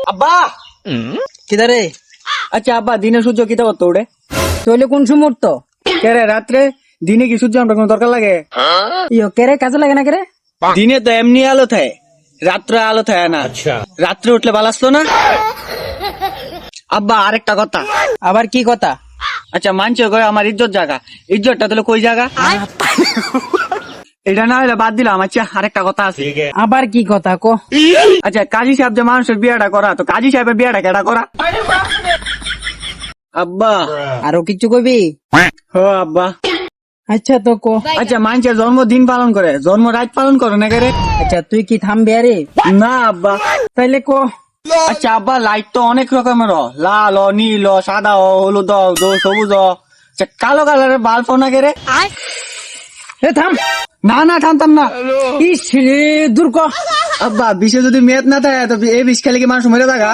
আব্বা কিদারে আচ্ছা আব্বা দিনে সূর্য কিতা করতো উঠে চলে কোন সময় উঠতো কে রে রাত্রে দিনে কি সূর্য আমার কোনো দরকার লাগে ইয়ো কেরে কাজে লাগে না কেরে দিনে তো এমনি আলো থাকে রাত্রে আলো থাকে না রাত্রে উঠলে ভালো আসতো না আব্বা আরেকটা কথা আবার কি কথা আচ্ছা মানছে কই আমার ইজ্জত জায়গা ইজ্জতটা তাহলে কই জায়গা এটা না হলে বাদ দিলাম আচ্ছা আরেকটা কথা আছে আবার কি কথা কো আচ্ছা কাজী সাহেব যে মানুষের বিয়েটা করা তো কাজী সাহেবের বিয়েটা কেটা করা আব্বা আরো কিছু কবি হো আব্বা আচ্ছা তো কো আচ্ছা মানুষের জন্মদিন পালন করে জন্ম রাত পালন করে না কে রে আচ্ছা তুই কি থামবি আরে না আব্বা তাইলে কো আচ্ছা আব্বা লাইট তো অনেক রকমের হয়। লাল ও নীল ও সাদা ও হলুদ ও সবুজ ও আচ্ছা কালো কালারের বাল্ব না কে রে এ থাম না না থামতাম না ইস রে দূর কো আব্বা বিষে যদি মেদ না থাকে তো এই বিষ খেলে কি মানুষ মরে থাকা